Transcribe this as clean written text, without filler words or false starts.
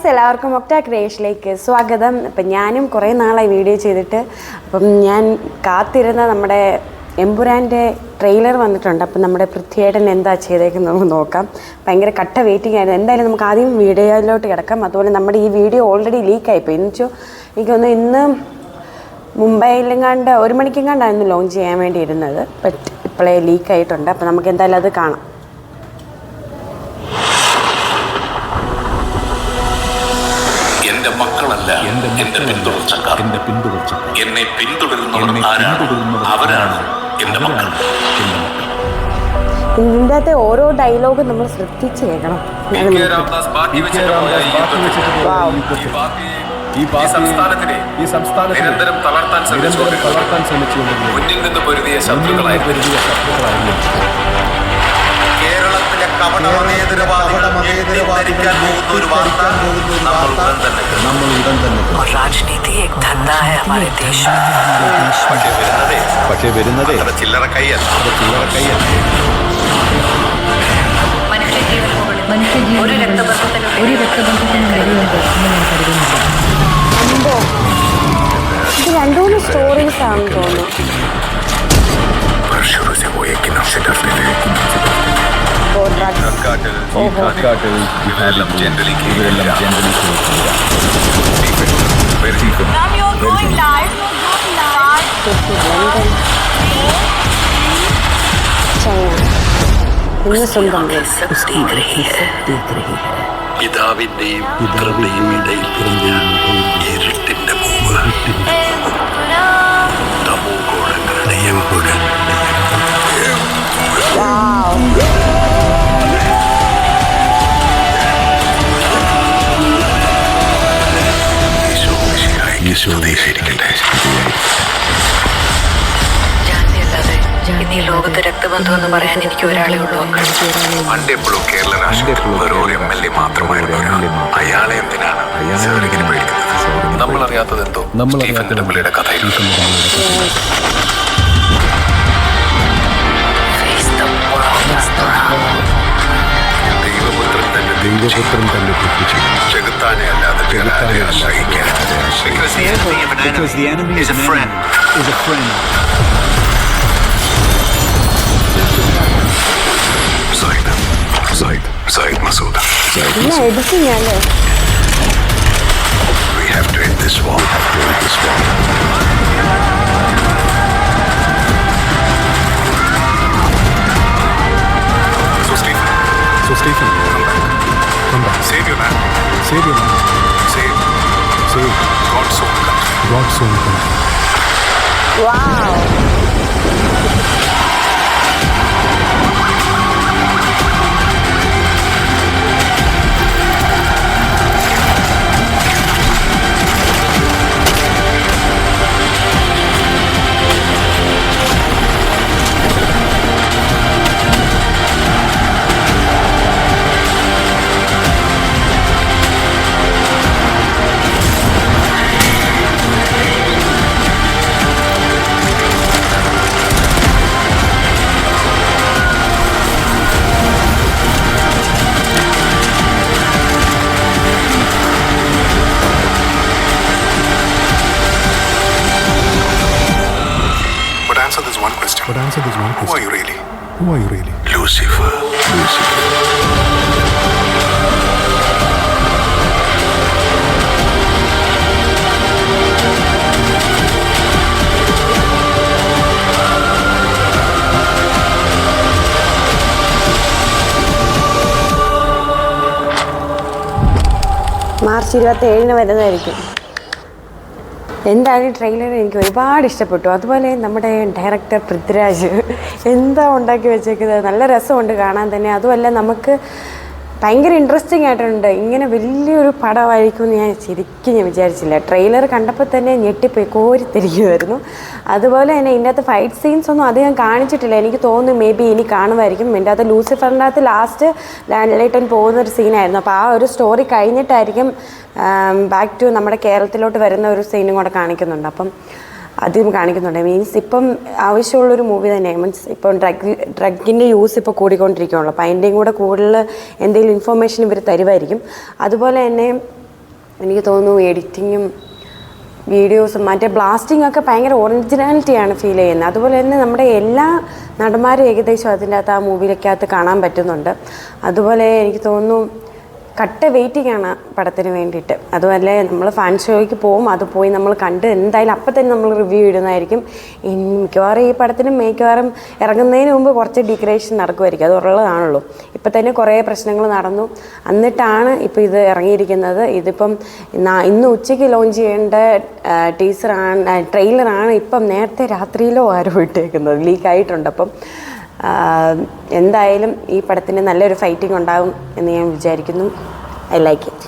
Guys, എല്ലാവർക്കും ഒക്ട ക്രിയേഷനിലേക്ക് സ്വാഗതം. അപ്പം ഞാനും കുറേ നാളായി വീഡിയോ ചെയ്തിട്ട്. അപ്പം ഞാൻ കാത്തിരുന്ന നമ്മുടെ എമ്പുരാൻ്റെ ട്രെയിലർ വന്നിട്ടുണ്ട്. അപ്പം നമ്മുടെ പൃഥ്വിയേട്ടൻ എന്താ ചെയ്തേക്കുന്നത് നമുക്ക് നോക്കാം. ഭയങ്കര കട്ട വെയിറ്റിംഗ് ആയിരുന്നു. എന്തായാലും നമുക്ക് ആദ്യം വീഡിയോയിലോട്ട് കിടക്കാം. അതുപോലെ നമ്മുടെ ഈ വീഡിയോ ഓൾറെഡി ലീക്കായിപ്പോയി. എന്ന് വെച്ചാൽ എനിക്കൊന്ന് ഇന്ന് മുംബൈയിലെങ്ങാണ്ട് 1 മണിക്കെങ്ങാണ്ടായിരുന്നു ലോഞ്ച് ചെയ്യാൻ വേണ്ടി ഇരുന്നത്. ബട്ട് ഇപ്പോഴേ ലീക്കായിട്ടുണ്ട്. അപ്പം നമുക്ക് എന്തായാലും അത് കാണാം. എന്റെ മക്കളല്ല എന്റെ പിന്തുടർച്ചക്കാർ. എന്നെ പിന്തുടരുന്നവർ ആരാണ്? അവരാണ് എന്റെ മക്കൾ. ഇതിൻ്റെ അകത്തെ ഓരോ ഡയലോഗും നമ്മൾ ശ്രദ്ധിച്ച് കേൾക്കണം. ഈ സംസ്ഥാനത്തെ നിരന്തരം തളർത്താൻ ശ്രമിച്ചുകൊണ്ടിരുന്നു. മുന്നിൽ നിന്ന് പൊരുതിയ ശത്രുക്കളായിരുന്നു. കേരളത്തിലെ പക്ഷേ വരുന്നതേ ചില്ലറ കൈയല്ല. ഒരു രക്തബന്ധത്തിനും കഴിയുന്നുണ്ട് എന്ന് ഞാൻ കരുതുന്നില്ല. ഇത് 2-3 സ്റ്റോറീസ് ആണെന്ന് തോന്നുന്നു. പിതാവിന്റെയും പുത്രന്റെയും ഇടയിൽ ഇരുട്ടിന്റെ മുമ്പ് തമോഗോളങ്ങളുടെ എമ്പുരാൻ. ഈ ലോകത്ത് രക്തബന്ധം എന്ന് പറയാൻ എനിക്ക് ഒരാളെ ഉള്ളൂ. പണ്ടെപ്പോഴും കേരള രാഷ്ട്രീയത്തിൽ ഒരു MLA മാത്രമായിരുന്നു. അയാളെ എന്തിനാണ് പേടിക്കുന്നത്? നമ്മളറിയാത്തത് എന്തോ സ്റ്റീഫൻ നെടുമ്പള്ളിയുടെ കഥയിൽ. ദൈവപുത്രൻ തന്നെ പൊട്ടിച്ചു ചെകുത്താനെ അല്ലാതെ സഹിക്കാൻ. Because the enemy is a friend. Zaid Masood. We have to end this war. So Stephen, come back. Save your man. Save. God's own country. Wow. But answer this one question. Who are you really? Lucifer. March 27 വരുന്നതായിരിക്കും. എന്തായാലും trailer എനിക്ക് ഒരുപാട് ഇഷ്ടപ്പെട്ടു. അതുപോലെ നമ്മുടെ director Prithviraj എന്താ ഉണ്ടാക്കി വെച്ചേക്കുന്നത്, നല്ല രസമുണ്ട് കാണാൻ തന്നെ. അതുമല്ല നമുക്ക് ഭയങ്കര ഇൻട്രസ്റ്റിംഗ് ആയിട്ടുണ്ട്. ഇങ്ങനെ വലിയൊരു പടമായിരിക്കും എന്ന് ഞാൻ ശരിക്കും വിചാരിച്ചില്ല. ട്രെയിലർ കണ്ടപ്പോൾ തന്നെ ഞെട്ടിപ്പോയി, കോരിത്തിരിക്കുമായിരുന്നു. അതുപോലെ തന്നെ ഇതിൻ്റെ അകത്ത് ഫൈറ്റ് സീൻസ് ഒന്നും അധികം കാണിച്ചിട്ടില്ല. എനിക്ക് തോന്നുന്നു മേ ബി ഇനി കാണുമായിരിക്കും. ഇതിൻ്റെ അകത്ത് ലൂസിഫറിൻ്റെ അകത്ത് ലാസ്റ്റ് ലാൻഡ്ലൈറ്റൻ പോകുന്നൊരു സീനായിരുന്നു. അപ്പോൾ ആ ഒരു സ്റ്റോറി കഴിഞ്ഞിട്ടായിരിക്കും ബാക്ക് ടു നമ്മുടെ കേരളത്തിലോട്ട് വരുന്ന ഒരു സീനും കൂടെ കാണിക്കുന്നുണ്ട്. അപ്പം അതും കാണിക്കുന്നുണ്ട്. മീൻസ് ഇപ്പം ആവശ്യമുള്ളൊരു മൂവി തന്നെയാണ്. മീൻസ് ഇപ്പം ഡ്രഗിൻ്റെ യൂസ് ഇപ്പോൾ കൂടിക്കൊണ്ടിരിക്കുകയുള്ളൂ. അപ്പം അതിൻ്റെയും കൂടെ കൂടുതൽ എന്തെങ്കിലും ഇൻഫർമേഷൻ ഇവർ തരുമായിരിക്കും. അതുപോലെ തന്നെ എനിക്ക് തോന്നുന്നു എഡിറ്റിങ്ങും വീഡിയോസും മറ്റേ ബ്ലാസ്റ്റിംഗ് ഒക്കെ ഭയങ്കര ഒറിജിനാലിറ്റിയാണ് ഫീൽ ചെയ്യുന്നത്. അതുപോലെ തന്നെ നമ്മുടെ എല്ലാ നടന്മാരും ഏകദേശം അതിൻ്റെ അകത്ത് ആ മൂവിയിലൊക്കെ കാണാൻ പറ്റുന്നുണ്ട്. അതുപോലെ എനിക്ക് തോന്നുന്നു കട്ട വെയിറ്റിംഗ് ആണ് പടത്തിന് വേണ്ടിയിട്ട്. അതുപോലെ നമ്മൾ ഫാൻ ഷോയ്ക്ക് പോകും, അത് പോയി നമ്മൾ കണ്ട് എന്തായാലും അപ്പം തന്നെ നമ്മൾ റിവ്യൂ ഇടുന്നതായിരിക്കും. മിക്കവാറും ഈ പടത്തിന് മിക്കവാറും ഇറങ്ങുന്നതിന് മുമ്പ് കുറച്ച് ഡെക്കറേഷൻ നടക്കുമായിരിക്കും, അത് ഉള്ളതാണല്ലോ. ഇപ്പം തന്നെ കുറേ പ്രശ്നങ്ങൾ നടന്നു, എന്നിട്ടാണ് ഇപ്പോൾ ഇത് ഇറങ്ങിയിരിക്കുന്നത്. ഇതിപ്പം ഇന്ന് ഉച്ചയ്ക്ക് ലോഞ്ച് ചെയ്യേണ്ട ട്രെയിലറാണ് ഇപ്പം നേരത്തെ രാത്രിയിലോ ആരോ ഇട്ടേക്കുന്നത്, ലീക്കായിട്ടുണ്ട്. അപ്പം എന്തായാലും ഈ പടത്തിന് നല്ലൊരു ഫൈറ്റിംഗ് ഉണ്ടാകും എന്ന് ഞാൻ വിചാരിക്കുന്നു. I like it.